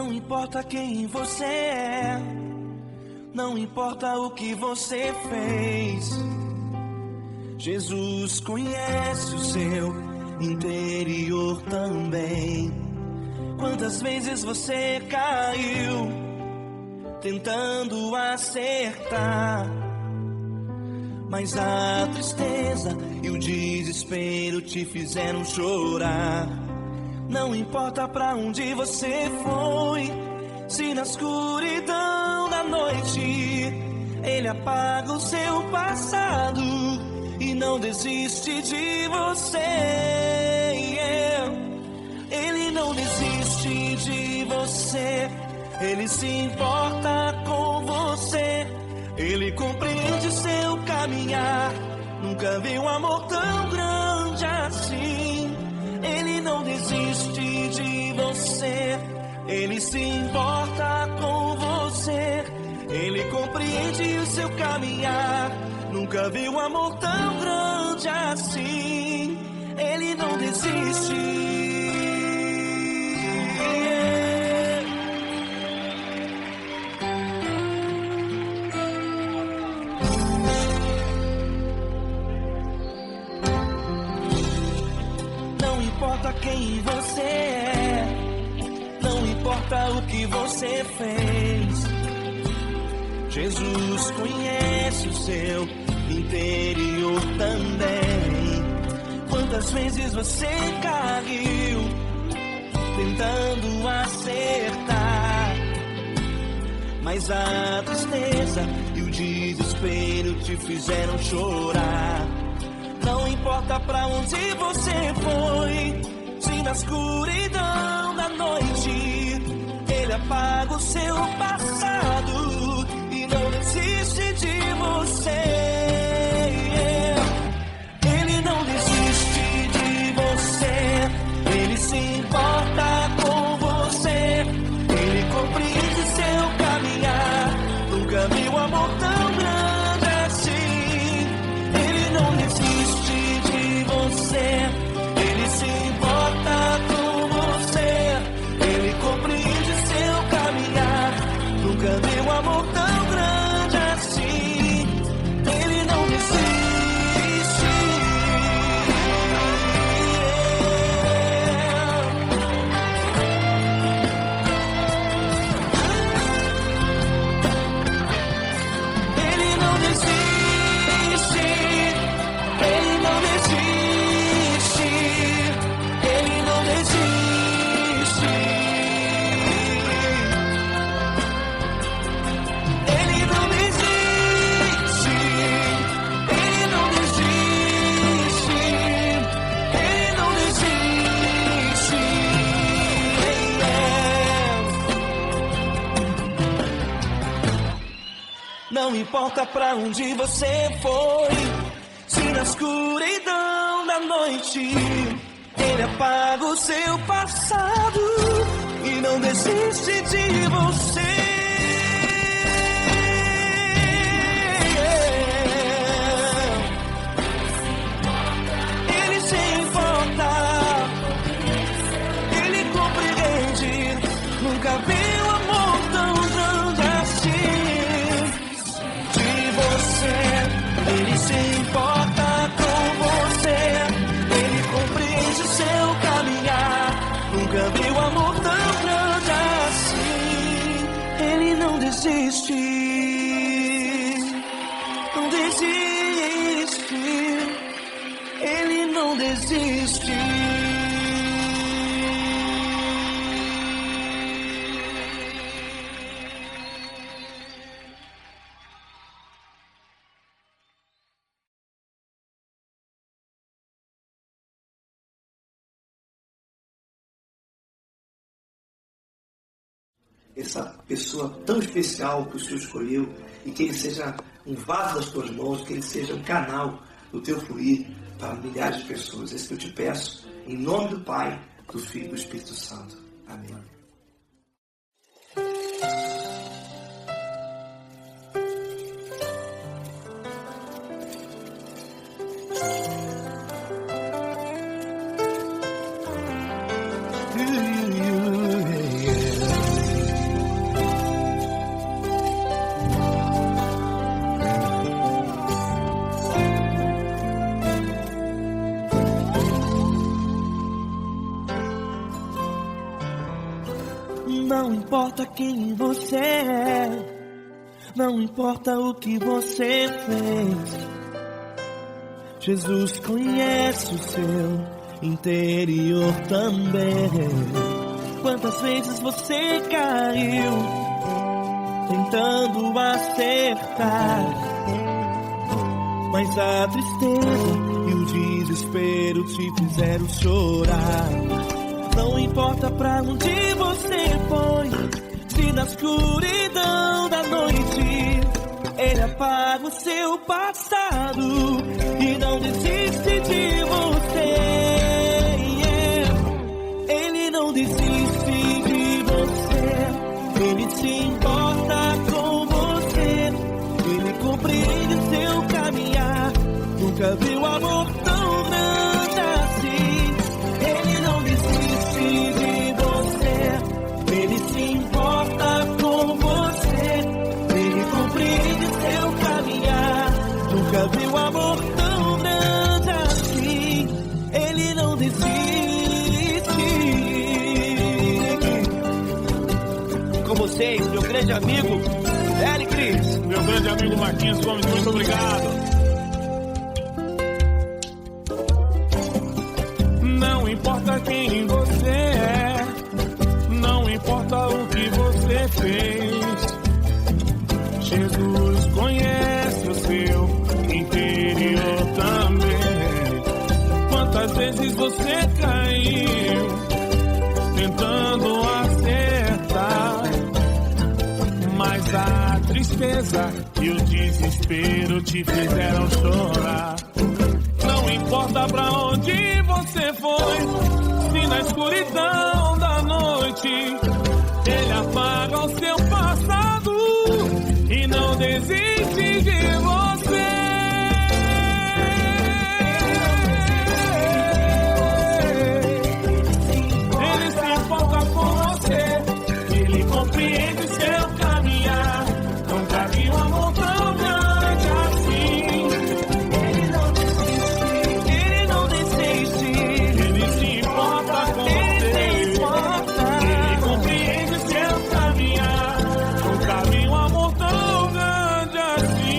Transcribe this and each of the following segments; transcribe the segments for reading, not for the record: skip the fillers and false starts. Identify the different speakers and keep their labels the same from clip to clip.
Speaker 1: Não importa quem você é, não importa o que você fez, Jesus conhece o seu interior também. Quantas vezes você caiu tentando acertar, mas a tristeza e o desespero te fizeram chorar. Não importa pra onde você foi, se na escuridão da noite Ele apaga o seu passado e não desiste de você. Ele não desiste de você, Ele se importa com você, Ele compreende seu caminhar. Nunca vi um amor tão grande assim. Ele não desiste de você, Ele se importa com você, Ele compreende o seu caminhar. Nunca vi um amor tão grande assim. Ele não desiste. Não importa quem você é, não importa o que você fez, Jesus conhece o seu interior também. Quantas vezes você caiu tentando acertar, mas a tristeza e o desespero te fizeram chorar. Não importa pra onde você foi, se na escuridão da noite Ele apaga o seu passado e não desiste de você. Ele não desiste de você, Ele se importa com você, Ele compreende seu caminhar. Nunca vi um amor tão grande assim. Ele não desiste de você, Ele se importa com você, Ele compreende seu caminhar. Nunca vi um amor tão grande assim. Ele não desiste. Ele não desiste. Ele não desiste. Ele não desiste. Ele não desiste. Ele não desiste. Ele não desiste. Não importa pra onde você foi, se na escuridão da noite Ele apaga o seu passado e não desiste de você. Ele se importa, Ele compreende. Nunca vi um amor tão grande assim. De você, Ele se importa com você, Ele compreende seu caminhar. Nunca vi um amor tão grande assim. Ele não desiste, não desiste. Ele não desiste.
Speaker 2: Essa pessoa tão especial que o Senhor escolheu, e que Ele seja um vaso das tuas mãos, que Ele seja um canal do teu fluir para milhares de pessoas. É isso que eu te peço, em nome do Pai, do Filho e do Espírito Santo. Amém.
Speaker 1: importa quem você é, não importa o que você fez, Jesus conhece o seu interior também. Quantas vezes você caiu tentando acertar, mas a tristeza e o desespero te fizeram chorar. Não importa pra onde você foi, se na escuridão da noite Ele apaga o seu passado e não desiste de você. Ele não desiste de você, Ele se importa com você, Ele compreende seu caminhar. Nunca viu amor tão grande assim. Ele não desiste de você, Ele se importa com você, Ele compreende seu caminhar. Nunca viu amor tão grande assim. Ele não desiste. Com vocês, meu grande amigo Eli Cris.
Speaker 3: Meu grande amigo Marquinhos Gomes, muito obrigado. Não importa quem você é, não importa o que você fez, Jesus conhece o seu interior também. Quantas vezes você caiu tentando acertar, mas a tristeza e o desespero te fizeram chorar. Não importa pra onde você foi, se na escuridão da noite Ele apaga o seu passado e não desiste de você. Ele se importa com você, Ele compreende seu caminhar. Nunca vi um amor tão grande assim. Ele não desiste, Ele se importa com você, Ele compreende seu caminhar. Nunca vi um amor tão grande assim.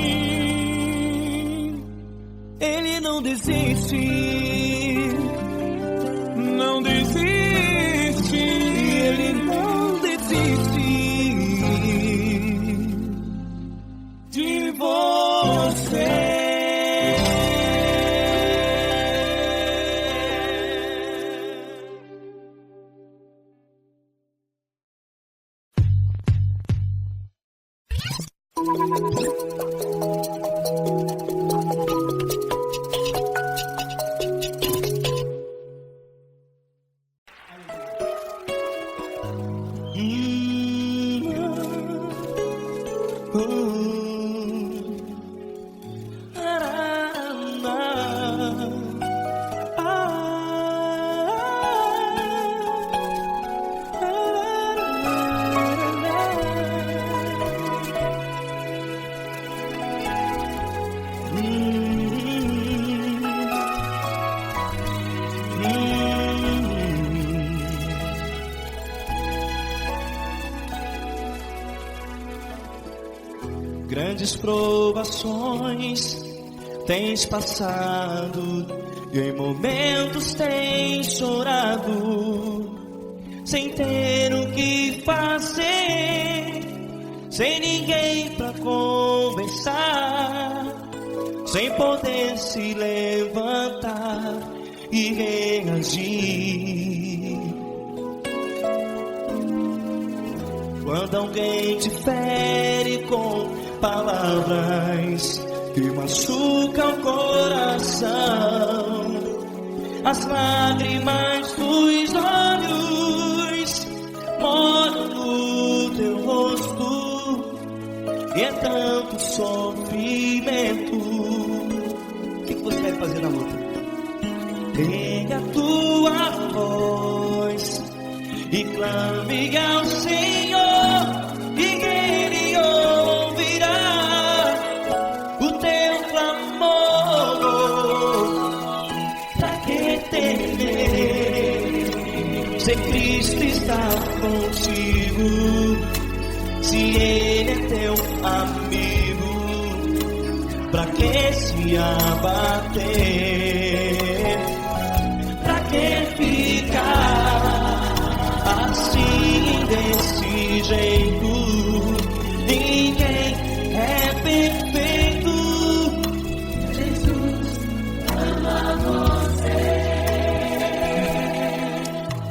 Speaker 1: Ele não desiste,
Speaker 3: não desiste,
Speaker 1: Ele não desiste
Speaker 3: de você.
Speaker 1: Grandes provações tens passado e em momentos tens chorado, sem ter o que fazer, sem ninguém pra conversar, sem poder se levantar e reagir. Quando alguém te fere com palavras que machucam o coração, as lágrimas dos olhos molham no teu rosto, e é tanto sofrimento. O que você vai fazer na luta? Pega a tua voz e clame ao Senhor, e Ele ouvirá o teu clamor. Pra que temer, se Cristo está contigo? Se ele é teu amigo, pra que se abater? Pra que ficar assim desse jeito? Ninguém é perfeito. Jesus ama você.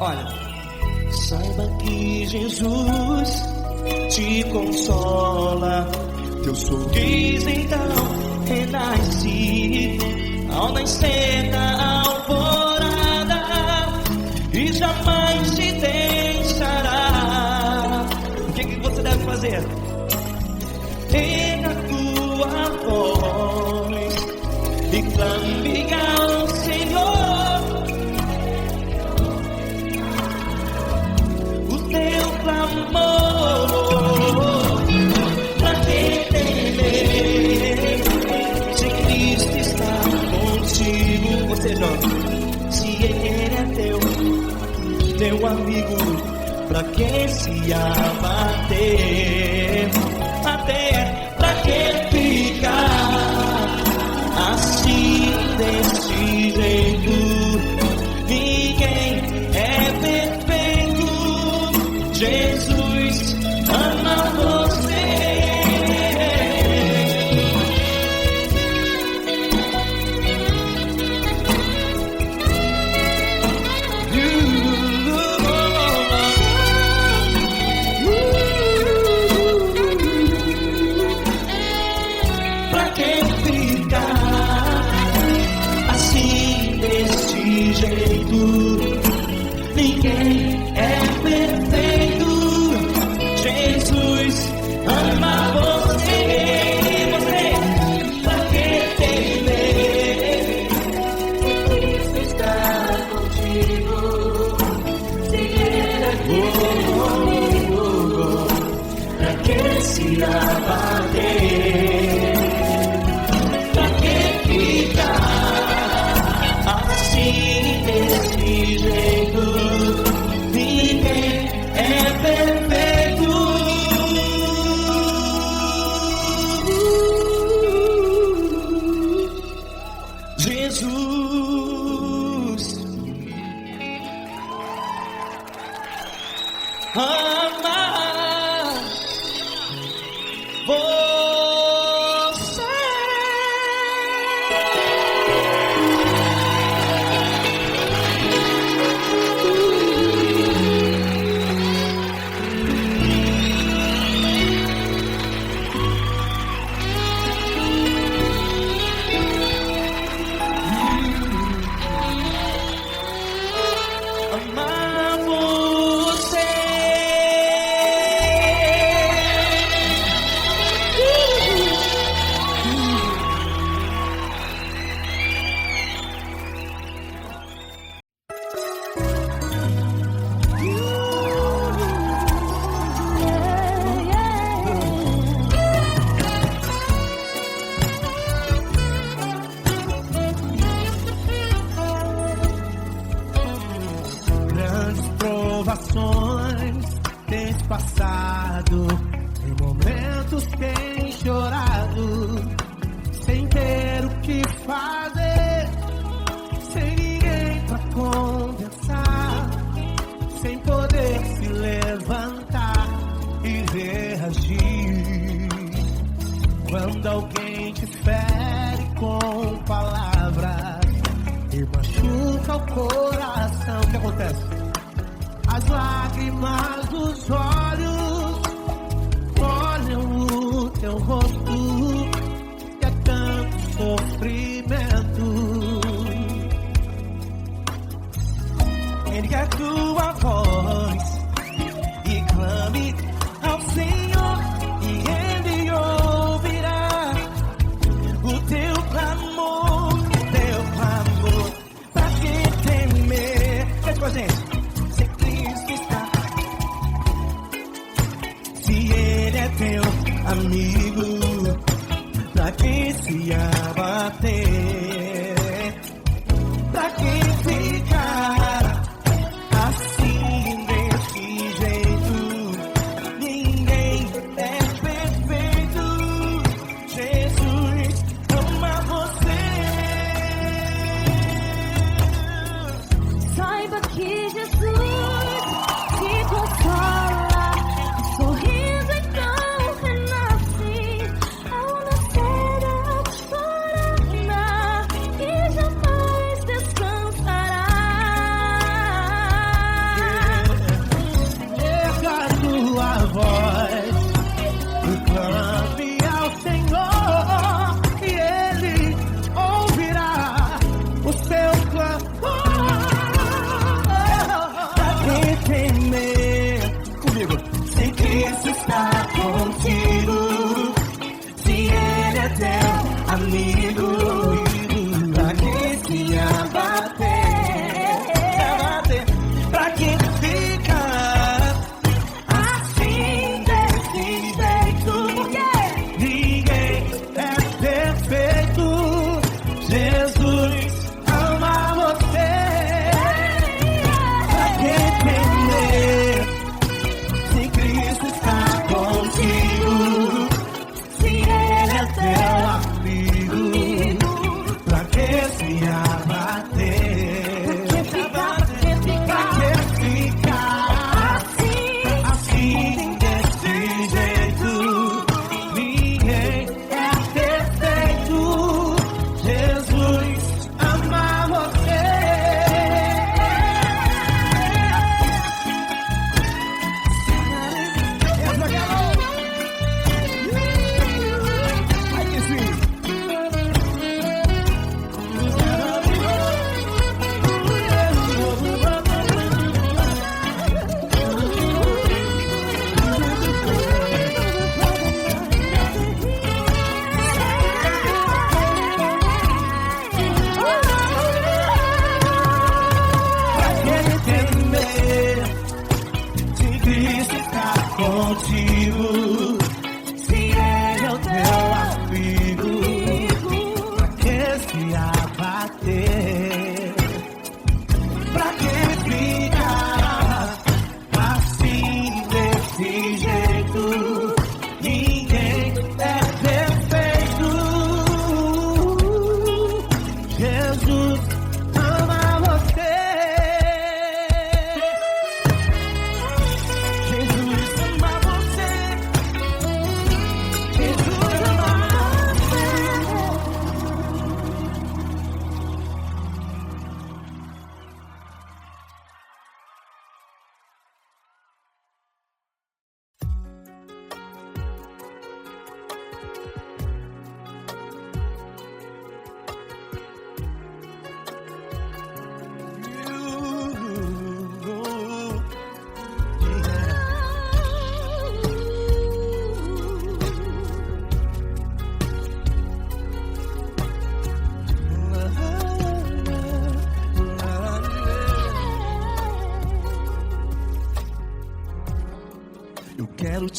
Speaker 1: Olha, saiba que Jesus te consola. Teu sorriso então renasce ao nascer da alvorada e jamais te deixará. O que você deve fazer? Erga a tua voz e clame ao Senhor. O teu clamor, pra que temer? Se Cristo está contigo, você joga. Se Ele é teu amigo, pra que se abater? Até pra que ficar assim desse jeito? Ninguém é perfeito. Jesus ama você. Pra que ficar assim desse jeito? Ninguém é perfeito. Jesus ama você. Pra que temer? Cristo está contigo. Se Ele é comigo, pra que se abater? Pra que ficar assim desse jeito? Ninguém é perfeito. Jesus ama você. Amar você.
Speaker 3: Grandes provações tens passado, em momentos tens chorado, sem ter o que fazer, sem ninguém pra conversar, sem poder se levantar e reagir. Quando alguém te fere com palavras e machuca o coração, o que acontece? As lágrimas dos olhos molham o teu rosto, e é tanto sofrimento. Ergue a tua voz e clame ao Senhor, e Ele ouvirá o teu clamor, pra que temer? Faz com a gente. Se Cristo está, se Ele é teu amigo, pra que se abater? Pra que ficar assim desse jeito? Ninguém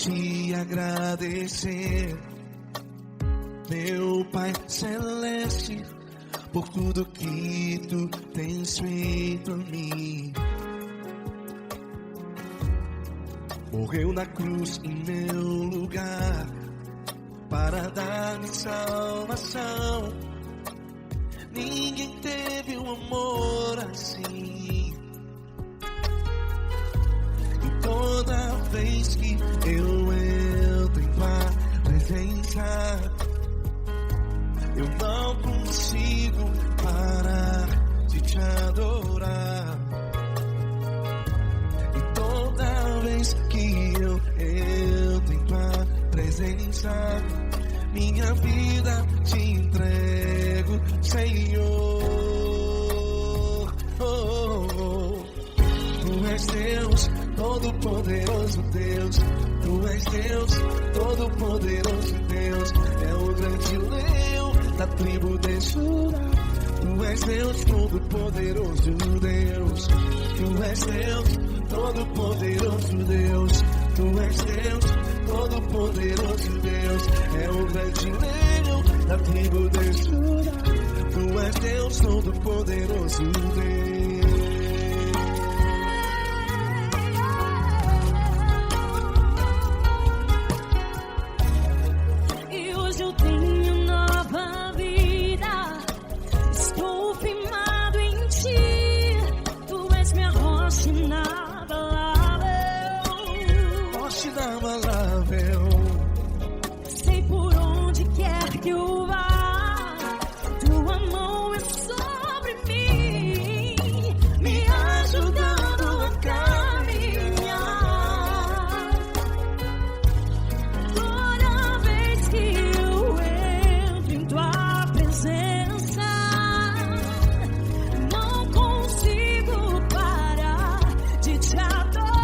Speaker 1: te agradecer, meu Pai Celeste, por tudo que tu tens feito a mim. Morreu na cruz em meu lugar para dar-me salvação. Ninguém teve um amor assim. E toda vez que eu entro em tua presença, eu não consigo parar de te adorar. E toda vez que eu entro em tua presença, minha vida te entrego, Senhor. Tu és Deus, todo-poderoso Deus. Tu és Deus, todo-poderoso Deus. É o grande leão da tribo de Judá. Tu és Deus, todo-poderoso Deus. Tu és Deus, todo-poderoso Deus. Tu és Deus, todo-poderoso Deus. É o grande leão da tribo de Judá. Tu és Deus, todo-poderoso Deus.
Speaker 4: Sei por onde quer que eu vá, tua mão é sobre mim, me ajudando a caminhar. Toda vez que eu entro em tua presença, não consigo parar de te adorar.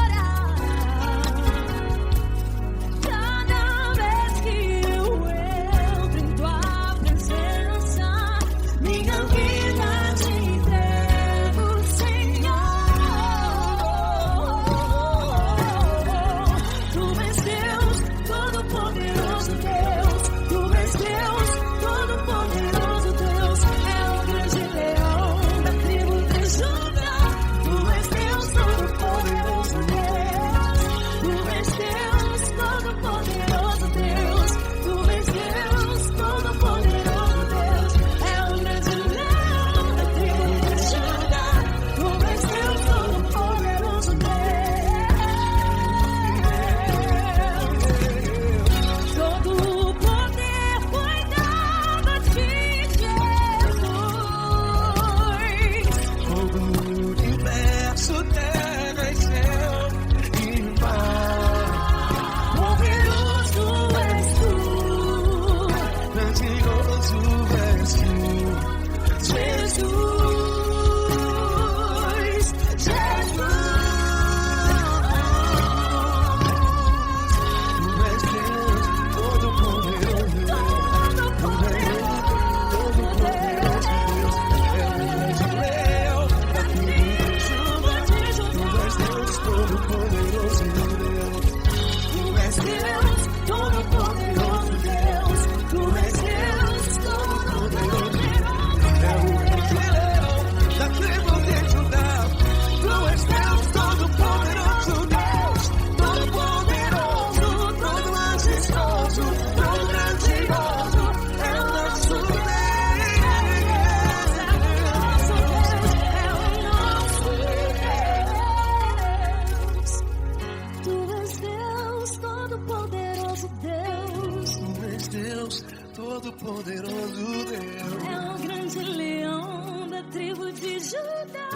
Speaker 1: Todo-poderoso Deus.
Speaker 4: É o grande leão da tribo de Judá.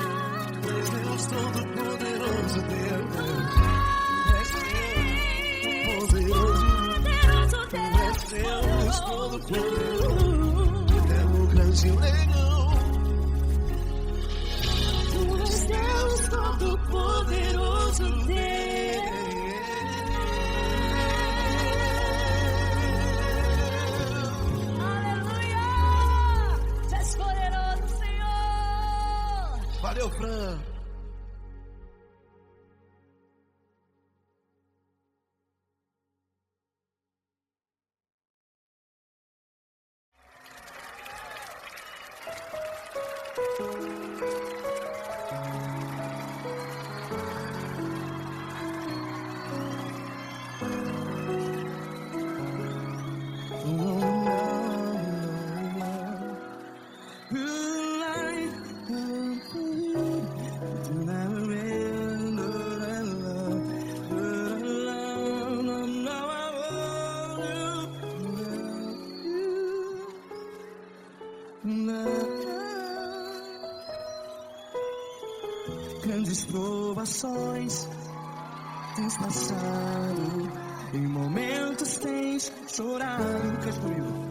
Speaker 1: Tu és Deus, todo-poderoso Deus. Tu és Deus, todo-poderoso. É o grande leão.
Speaker 4: Tu és Deus, todo-poderoso Deus.
Speaker 1: Valeu, Fran. vezes provações tens passado, em momentos tens chorado. Cante comigo.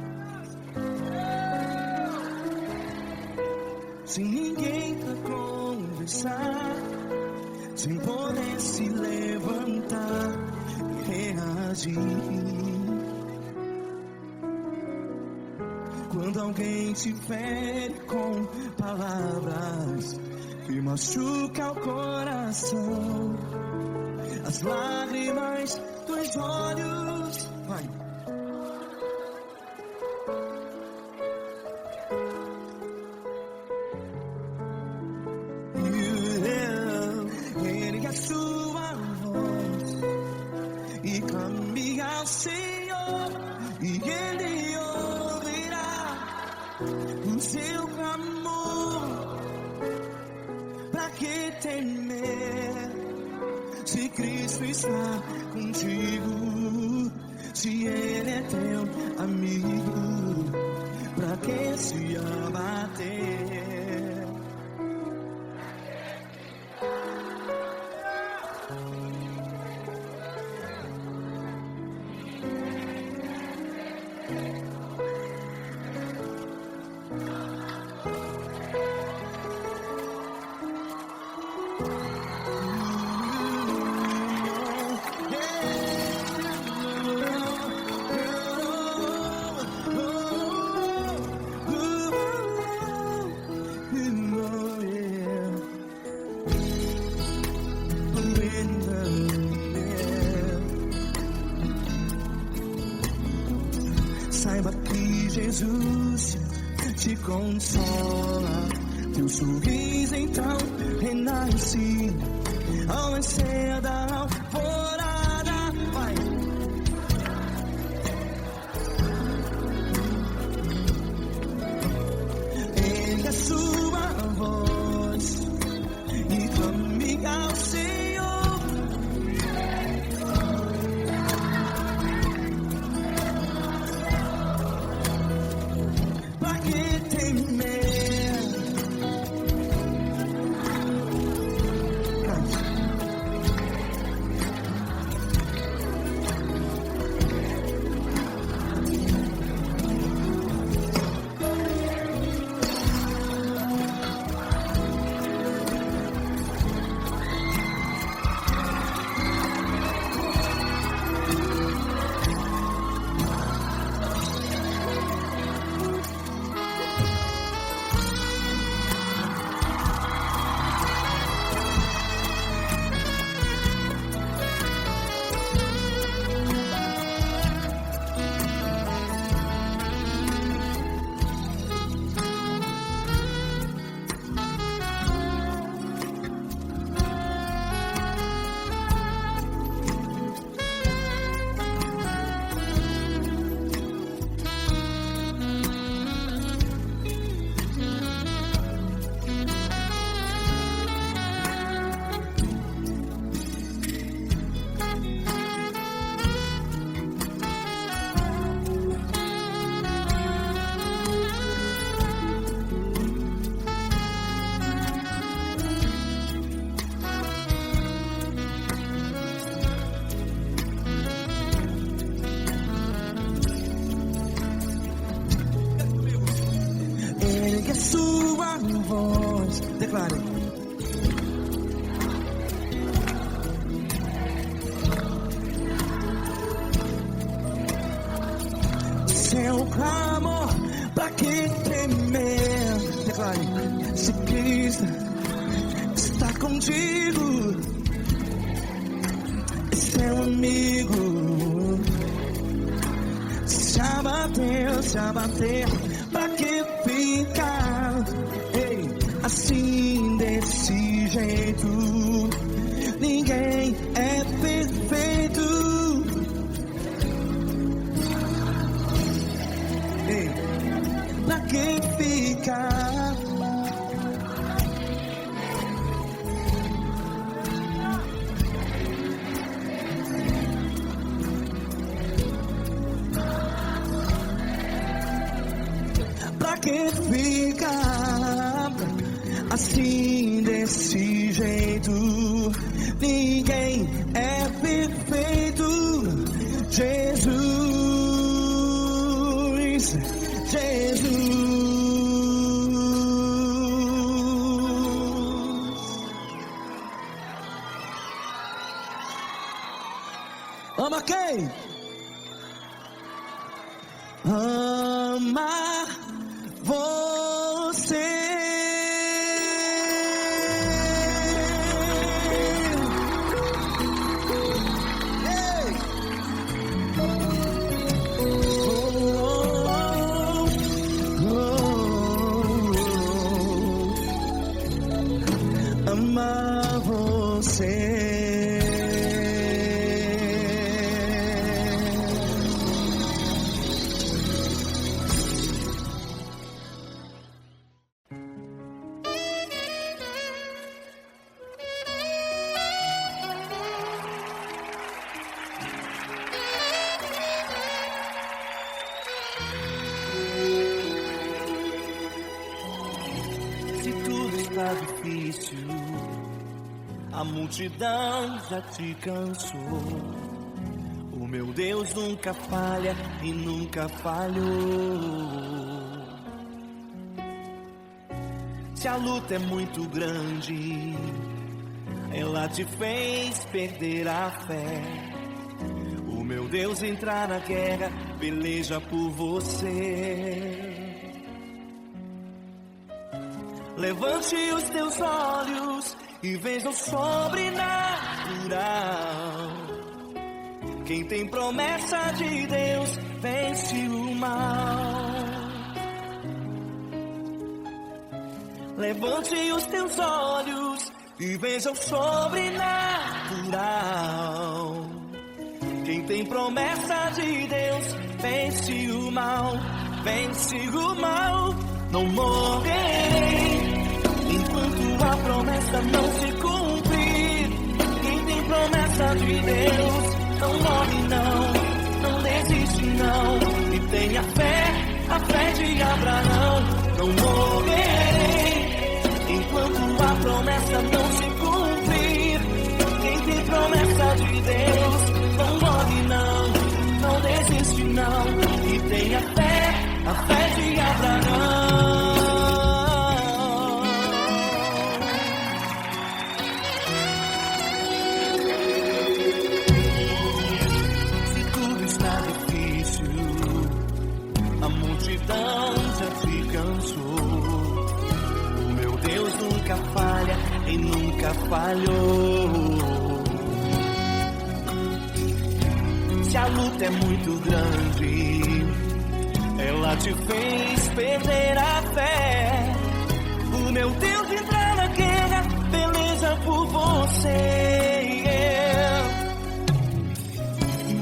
Speaker 1: Sem ninguém pra conversar, sem poder se levantar e reagir. Quando alguém te fere com palavras que machuca o coração, as lágrimas dos olhos, vai. Ergue a sua voz e clame ao Senhor, e Ele ouvirá o seu clamor. Pra que temer, se Cristo está contigo, se Ele é teu amigo? Pra que se abater? Saiba que Jesus te consola, teu sorriso então renasce ao nascer da alvorada. Vai. Ergue a sua voz e clame ao Senhor. Sua voz, declare. Seu clamor, pra que temer? Declare. Se Cristo está contigo, é seu amigo. Se abater, pra que ficar, ei, assim desse jeito? Ninguém é perfeito. Ei, pra que ficar? Pra que ficar assim desse jeito, ninguém é perfeito. Jesus, Jesus. Ama quem? Ama você. Ei! Ama você. Se tudo está difícil, a multidão já te cansou. O meu Deus nunca falha e nunca falhou. Se a luta é muito grande, ela te fez perder a fé. O meu Deus entrar na guerra, peleja por você. Levante os teus olhos e veja o sobrenatural. Quem tem promessa de Deus vence o mal. Levante os teus olhos e veja o sobrenatural. Quem tem promessa de Deus vence o mal. Vence o mal. Não morrerei enquanto a promessa não se cumprir. Quem tem promessa de Deus não morre não desiste não. E tenha fé, a fé de Abraão. Não morrerei enquanto a promessa não se cumprir. Quem tem promessa de Deus não morre não desiste não. E tenha fé, a fé de Abraão. Se tudo está difícil, a multidão já te cansou. O meu Deus nunca falha e nunca falhou. Se a luta é muito grande, ela te fez perder a fé. O meu Deus entrar na guerra, peleja por você.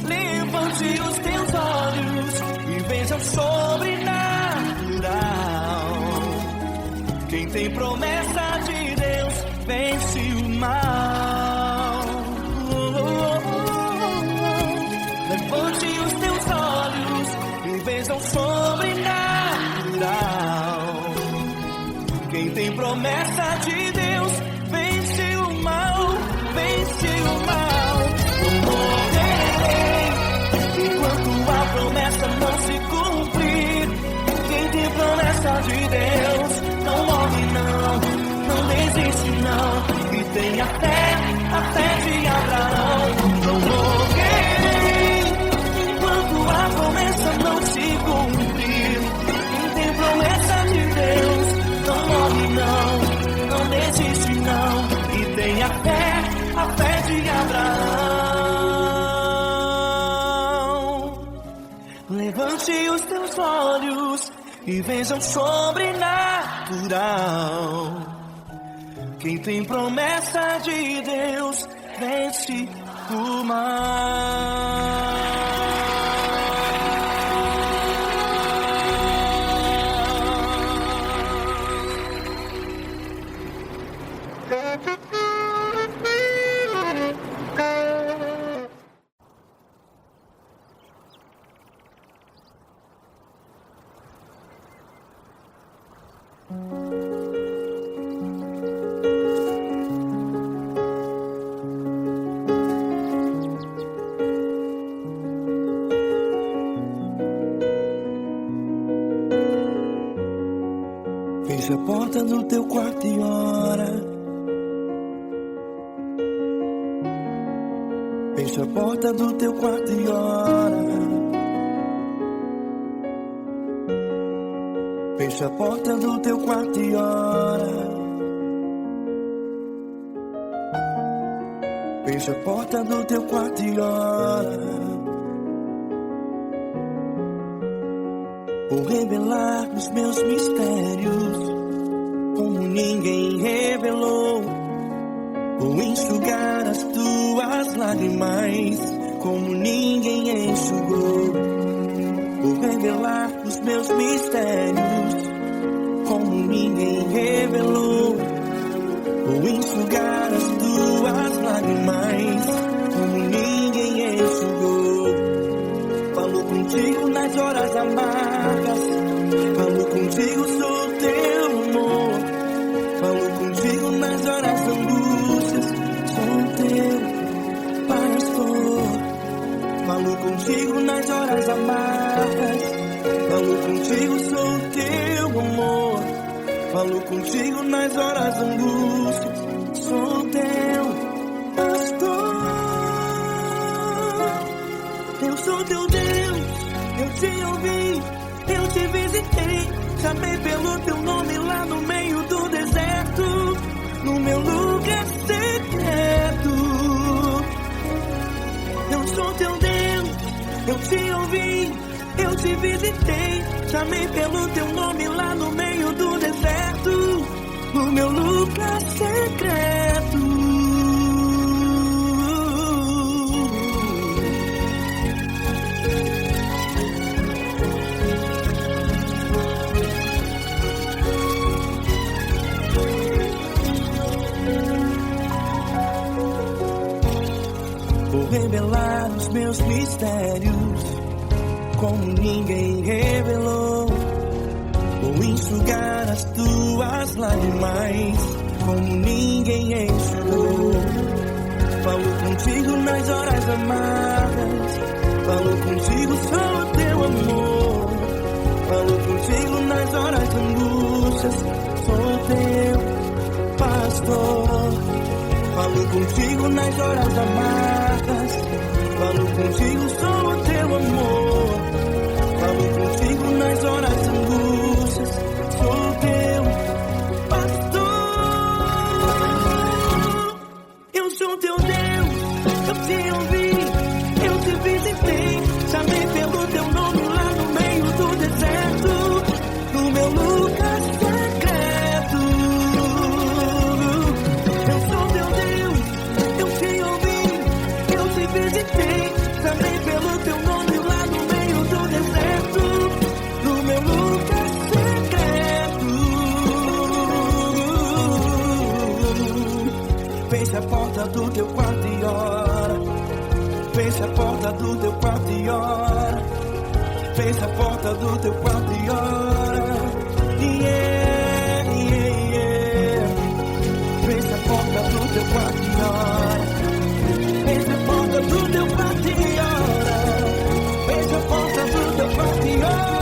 Speaker 1: Levante os teus olhos e veja o sobrenatural. Quem tem promessa de Deus vence o mal. Levante os teus olhos e veja o sobrenatural. Quem tem promessa de Deus vence o mal, vence o mal. Não morrerei enquanto a promessa não se cumprir. Quem tem promessa de Deus não morre não desiste não. E tenha fé, a fé de Abraão. Não morrerei enquanto a promessa não se cumprir. Quem tem promessa de Deus não morre não desiste não. E tenha fé, a fé de Abraão. Levante os teus olhos e veja o sobrenatural. Quem tem promessa de Deus vence o mal. Fecha a porta do teu quarto e ora. Fecha a porta do teu quarto e ora. Fecha a porta do teu quarto e ora. Fecha a porta do teu quarto e ora. Vou revelar os meus mistérios como ninguém revelou. Vou enxugar as tuas lágrimas como ninguém enxugou. Vou revelar os meus mistérios como ninguém revelou. Vou enxugar as tuas lágrimas como ninguém enxugou. Falo contigo nas horas amargas, falo contigo, sou teu amor. Falo contigo nas horas angústias, sou teu pastor. Falo contigo nas horas amargas, falo contigo, sou teu amor. Falo contigo nas horas angústias, sou teu pastor. Eu sou teu Deus, eu te ouvi, eu te visitei. Chamei pelo teu nome lá no meio do deserto, no meu lugar secreto. Eu sou teu Deus, eu te ouvi, eu te visitei. Chamei pelo teu nome lá no meio do deserto, no meu lugar secreto. Vou revelar os meus mistérios como ninguém revelou. Vou enxugar as tuas lágrimas como ninguém enxugou. Falo contigo nas horas amargas, falo contigo, sou teu amor. Falo contigo nas horas angústias, sou teu pastor. Falo contigo nas horas amargas, falo contigo, sou teu amor. Falo contigo nas horas angústias, sou teu pastor. Eu sou teu Deus, eu te ouvi, eu te visitei. Chamei pelo teu nome lá no meio do deserto, no meu lugar secreto. Eu sou teu Deus, eu te ouvi, eu te visitei. Chamei pelo teu nome lá no meio do deserto, no meu lugar secreto. Fecha a porta do teu quarto e ora. Fecha a porta do teu quarto e ora. Fecha a porta do teu quarto e ora. Yeah, yeah, yeah. Fecha a porta do teu quarto e ora. Fecha a porta do teu quarto e ora. Fecha a porta do teu quarto e ora.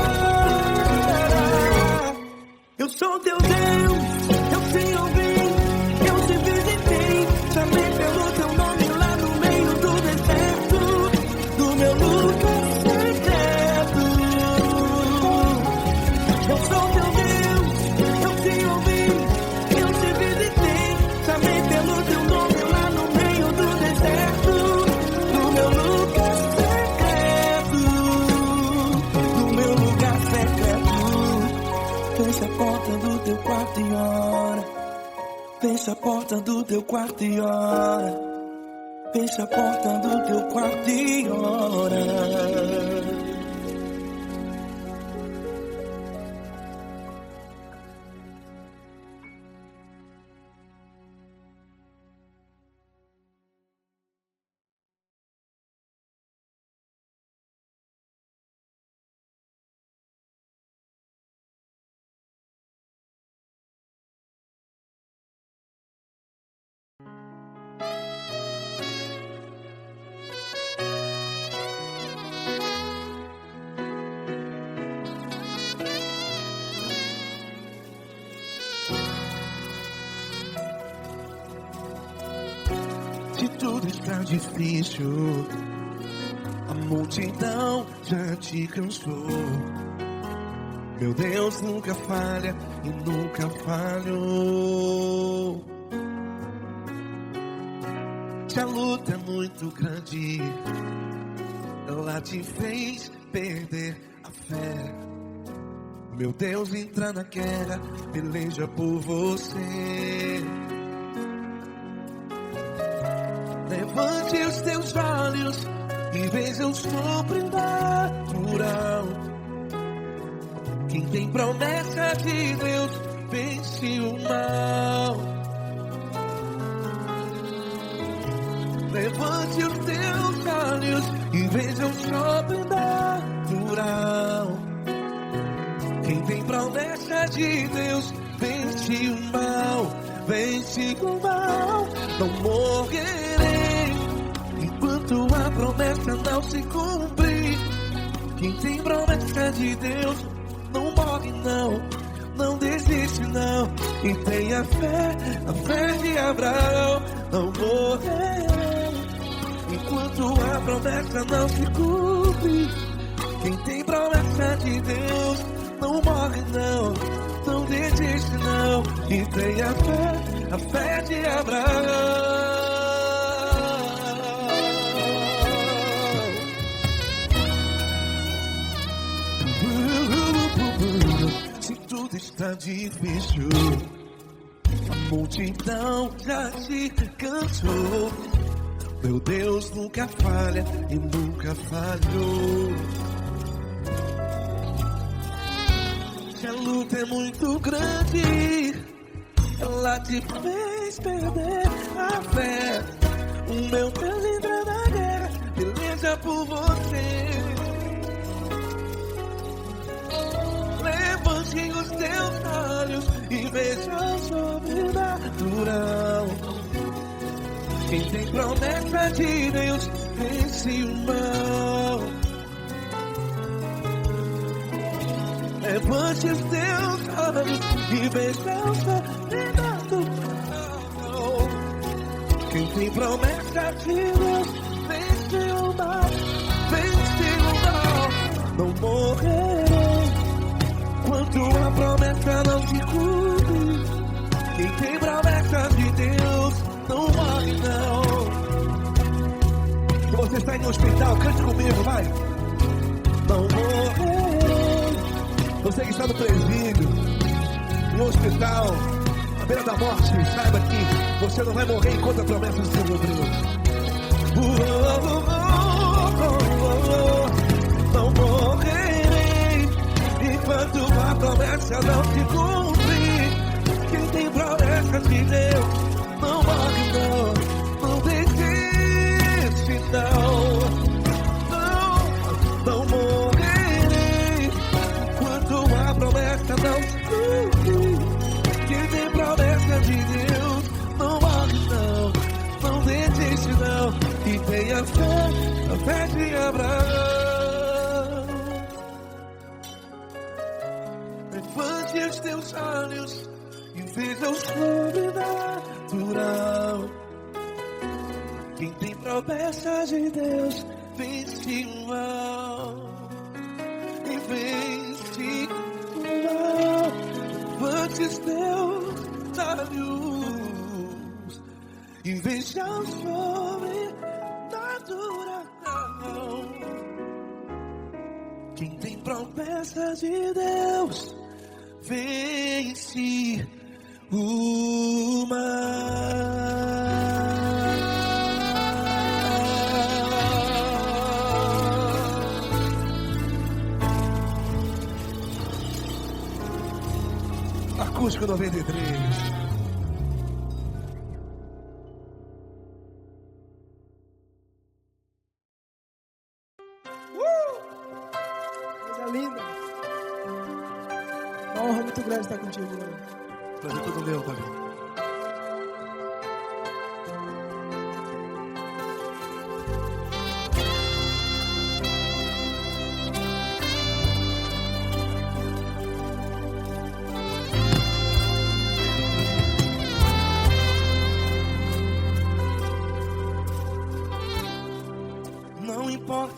Speaker 1: Eu sou teu Deus, eu te ouvi, eu te visitei. Chamei pelo teu nome lá no meio do deserto, do meu lugar secreto. Eu sou teu Deus, eu te ouvi, eu te visitei. Chamei pelo teu nome lá no meio do deserto, no meu lugar secreto, no meu lugar secreto. Fecha a porta do teu quarto e ora. Fecha a porta do teu quarto e ora. Fecha a porta do teu quarto e ora. tudo está difícil, a multidão já te cansou. Meu Deus nunca falha e nunca falhou. Se a luta é muito grande, ela te fez perder a fé. Meu Deus entra na guerra, peleja por você. Levante os teus olhos e veja o sobrenatural. Quem tem promessa de Deus vence o mal. Levante os teus olhos e veja o sobrenatural. Quem tem promessa de Deus vence o mal. Vence o mal. Não morrerei enquanto a promessa não se cumprir. Quem tem promessa de Deus não morre não, não desiste não. E tenha fé, a fé de Abraão. Não morrerei enquanto a promessa não se cumpre. Quem tem promessa de Deus não morre não, não desiste não. E tenha fé, a fé de Abraão. Se tudo está difícil, a multidão já te cansou. Meu Deus nunca falha e nunca falhou. Se a luta é muito grande, ela te fez perder a fé. O meu Deus entra na guerra, peleja por você. Levante os teus olhos e veja o sobrenatural. Quem tem promessa de Deus vence o mal. Levante os teus olhos e veja o sobrenatural. Quem tem promessa de Deus vence o mal. Vence o mal. Não morrerei enquanto a promessa não se cumpre. Quem tem promessa de Deus não morre não. Se você está em um hospital, cante comigo, vai. Não morrerei. Você que está no presídio, no hospital, à beira da morte, saiba que você não vai morrer enquanto a promessa não se cumpriu. Não morrerei enquanto a promessa não se cumprir. Quem tem promessa de Deus não morre não, não desiste não. Não morrerei enquanto a promessa não se cumprir. Quem tem promessa de Deus não morre não, não desiste não. E tenha fé, a fé de Abraão. Levante os teus olhos e veja o sobrenatural. Quem tem promessa de Deus vence o mal. E vence o mal. Levante os teus olhos e veja o sobrenatural. Quem tem promessa de Deus vence o mal. Acústico 93.
Speaker 5: Coisa linda. Uma honra muito grande estar contigo, Lord.
Speaker 1: Prazer todo meu, Pai.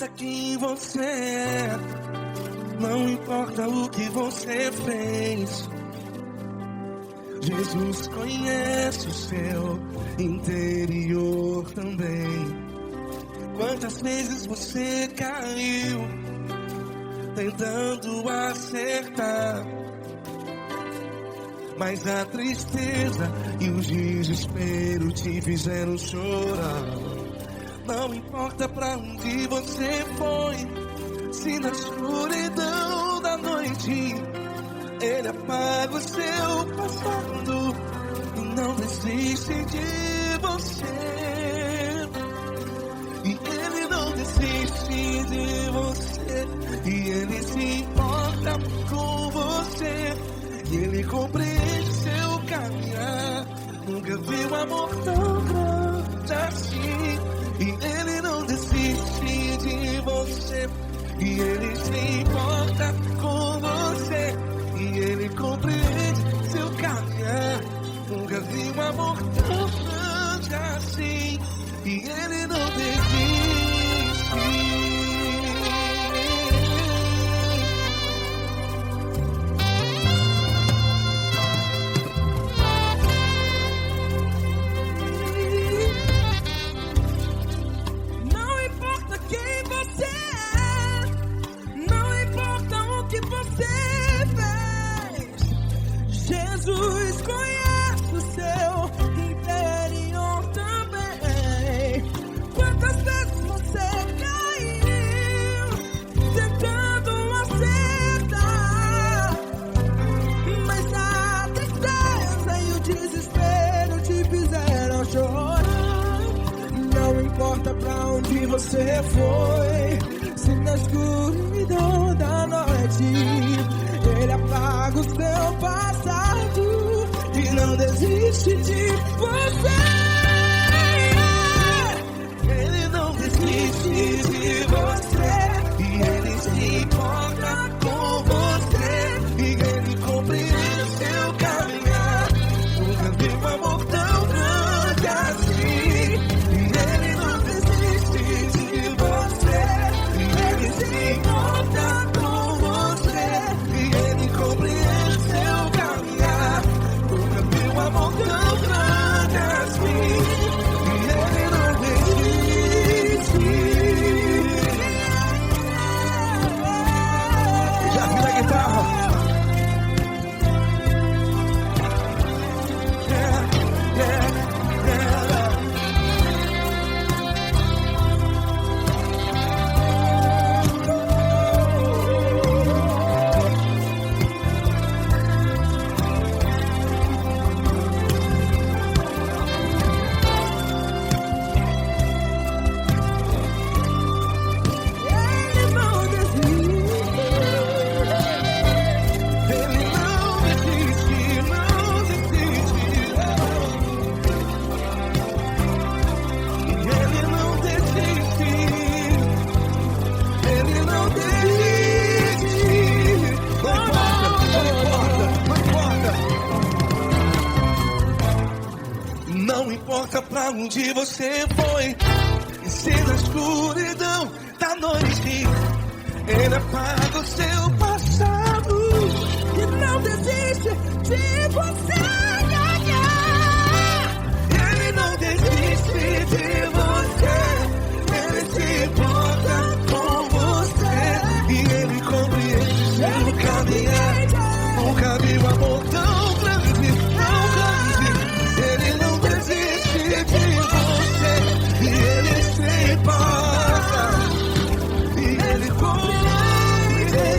Speaker 1: importa quem você é, não importa o que você fez. Jesus conhece o seu interior também. Quantas vezes você caiu tentando acertar, mas a tristeza e o desespero te fizeram chorar. Não importa pra onde você foi, se na escuridão da noite Ele apaga o seu passado e não desiste de você. E Ele não desiste de você, e Ele se importa com você, e Ele compreende seu caminhar. Nunca vi um amor tão grande assim. E Ele não desiste de você, e Ele se importa com você, e Ele compreende seu caminhar. Nunca vi um amor tão grande assim. E Ele não desiste.
Speaker 4: Jesus conhece o seu interior também. Quantas vezes você caiu tentando acertar, mas a tristeza e o desespero te fizeram chorar. Não importa pra onde você foi, se na escuridão da noite Ele apaga o seu passado e não desiste de você.
Speaker 1: Ele não desiste de você, e Ele se importa com você, e Ele compreende seu caminhar. Nunca vi um amor tão grande assim. E Ele não desiste de você, e Ele se importa com você, e Ele compreende seu caminhar. Nunca vi um amor tão grande assim. E Ele não desiste. Já vi na guitarra. Não importa pra onde você foi, e se na escuridão da noite Ele apaga o seu passado
Speaker 4: E não desiste de você.
Speaker 1: Ele não desiste de você, Ele se importa com você, e Ele compreende seu caminhar. Nunca vi um amor tão grande, tão grande. Ele não desiste de você, e Ele se importa, e Ele compreende.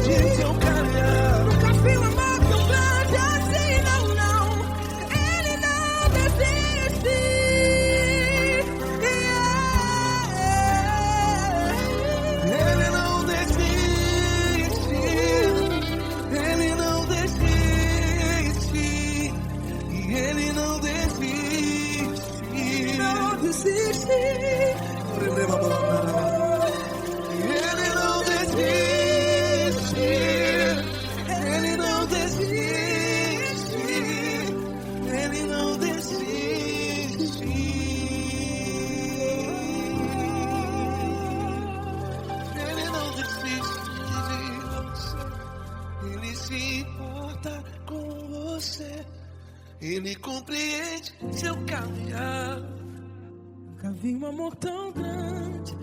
Speaker 2: se importa com você. Ele compreende seu caminhar.
Speaker 3: Nunca vi um amor tão grande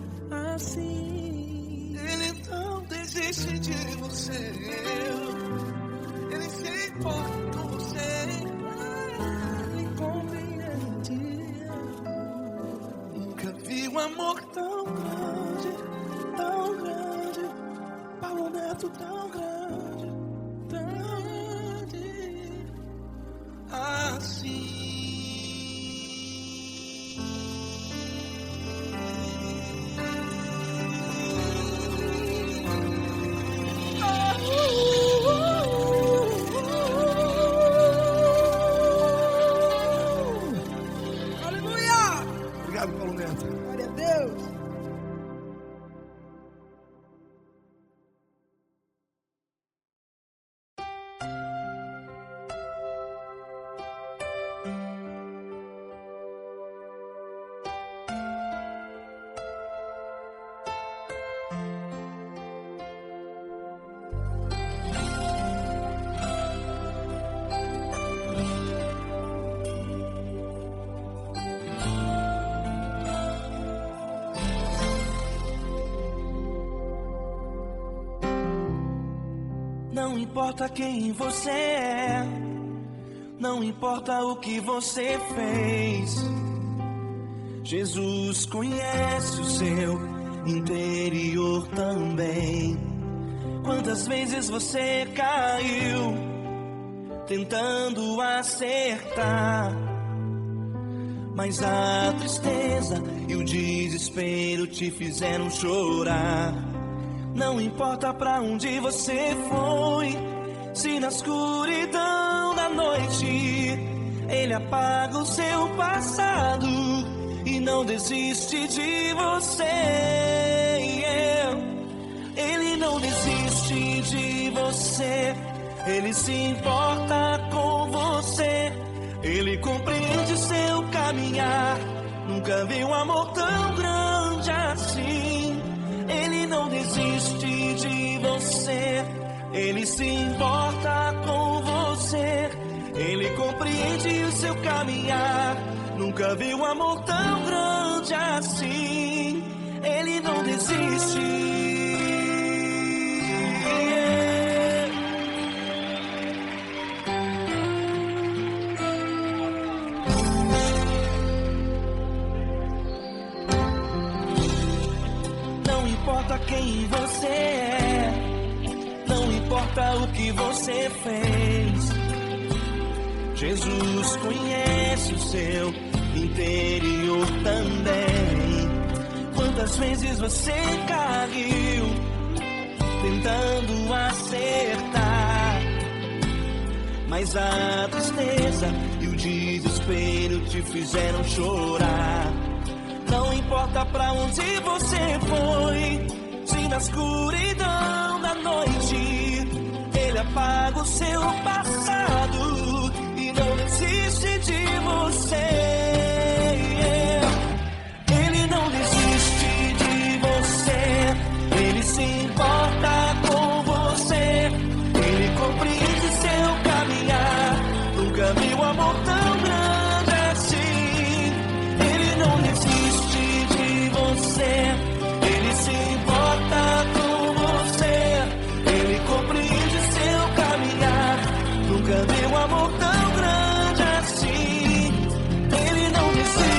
Speaker 3: assim.
Speaker 2: Ele não desiste de você. Ele se importa com você.
Speaker 3: Ele compreende.
Speaker 2: Nunca vi um amor tão grande, tão grande. Paulo Neto tão grande, tão grande assim.
Speaker 3: Obrigado, Paulo Neto. Glória a Deus.
Speaker 1: Não importa quem você é, não importa o que você fez, Jesus conhece o seu interior também. Quantas vezes você caiu tentando acertar, mas a tristeza e o desespero te fizeram chorar. Não importa pra onde você foi, se na escuridão da noite Ele apaga o seu passado e não desiste de você. Ele não desiste de você, Ele se importa com você. Ele compreende seu caminhar, nunca vi um amor tão grande assim. Ele não desiste de você, Ele se importa com você. Ele compreende o seu caminhar, nunca vi um amor tão grande assim. Ele não desiste. Não importa quem você é, não importa o que você fez, Jesus conhece o seu interior também. Quantas vezes você caiu tentando acertar, mas a tristeza e o desespero te fizeram chorar. Não importa pra onde você foi, se na escuridão da noite Ele apaga o seu passado e não desiste de você. Ele não desiste de você, Ele se importa com você. Ele compreende seu caminhar, nunca vi um amor tão grande assim. Ele não desiste de você, Ele se importa com você. Ele compreende seu caminhar, nunca vi um amor tão grande assim. Ele não desiste.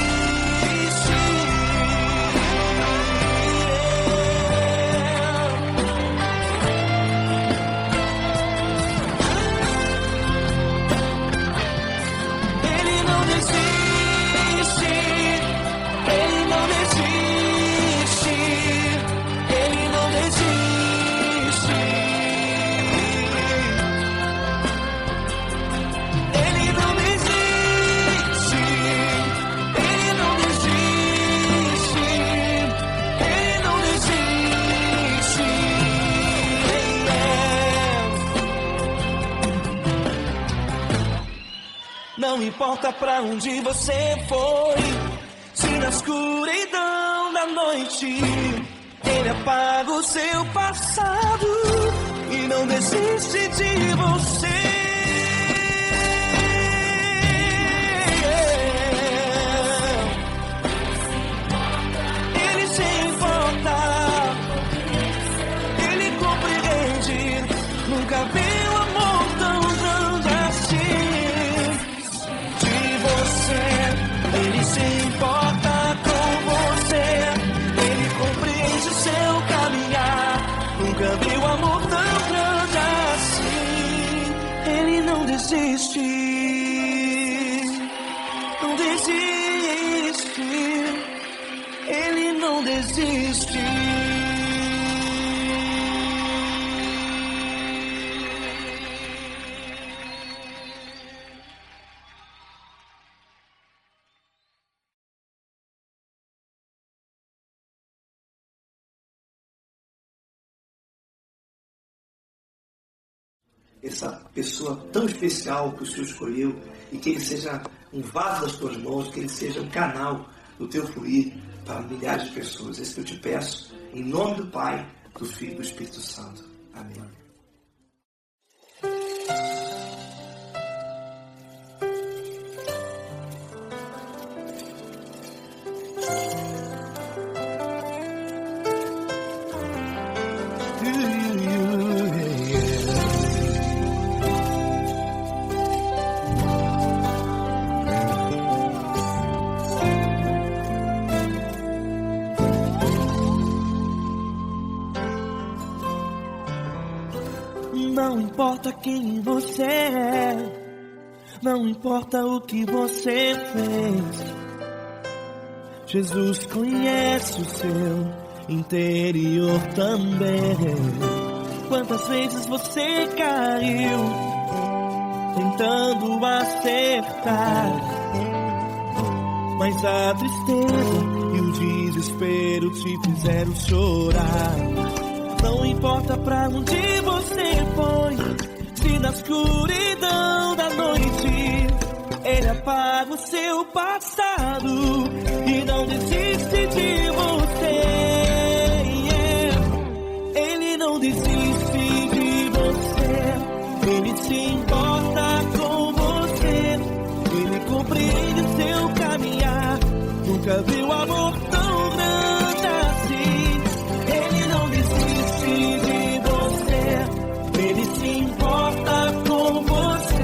Speaker 1: Ele não desiste. Ele não desiste. Ele não desiste. Ele não desiste. Ele não desiste. Ele não desiste. Não importa pra onde você foi, se na escuridão da noite Ele apaga o seu passado e não desiste de você. Ele se importa, ele compreende. Nunca vi um amor tão grande assim. De você, ele se importa com você. Ele compreende o seu caminhar. Nunca vi um amor tão grande assim. Ele não desiste, não desiste. Ele não desiste.
Speaker 2: Essa pessoa tão especial que o Senhor escolheu, e que ele seja um vaso das tuas mãos, que ele seja um canal do teu fluir para milhares de pessoas. É isso que eu te peço, em nome do Pai, do Filho e do Espírito Santo. Amém.
Speaker 1: Não importa quem você é, não importa o que você fez, Jesus conhece o seu interior também. Quantas vezes você caiu tentando acertar, mas a tristeza e o desespero te fizeram chorar. Não importa pra onde você foi, se na escuridão da noite Ele apaga o seu passado e não desiste de você. Ele não desiste de você. Ele se importa com você. Ele compreende o seu caminhar. Nunca viu amor tão grande assim. Ele não desiste de você. Ele se importa com você.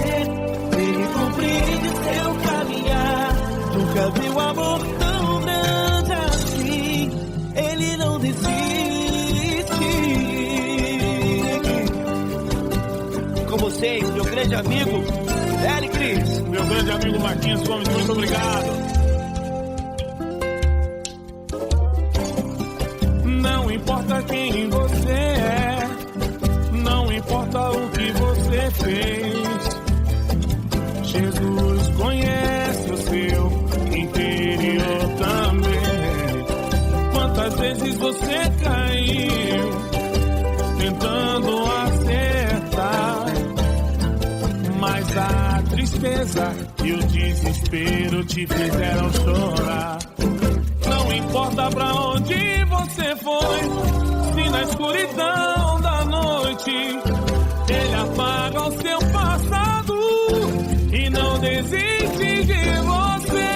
Speaker 1: Ele compreende seu caminhar. Nunca viu amor tão grande assim. Ele não desiste. Com vocês, meu grande amigo L. Cris.
Speaker 3: Meu grande amigo Marquinhos Gomes, muito obrigado. Não importa quem você é, não importa o que você fez, Jesus conhece o seu interior também. Quantas vezes você caiu tentando acertar, mas a tristeza e o desespero te fizeram chorar. Não importa pra onde você foi, se na escuridão da noite Ele apaga o seu passado e não desiste de você.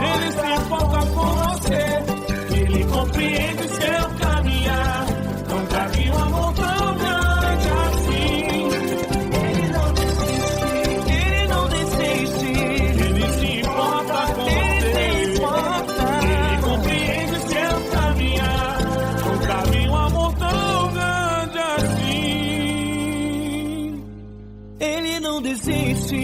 Speaker 3: Ele se importa com você, Ele compreende seu caminhar. Nunca vi um amor tão grande assim. Ele não desiste, Ele não desiste. Ele se importa com você, Ele compreende seu caminhar. Nunca vi um amor tão grande assim.
Speaker 1: Ele não desiste.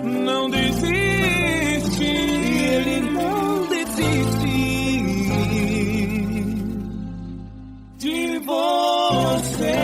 Speaker 3: Não desiste.
Speaker 1: Ele não desiste
Speaker 3: De você.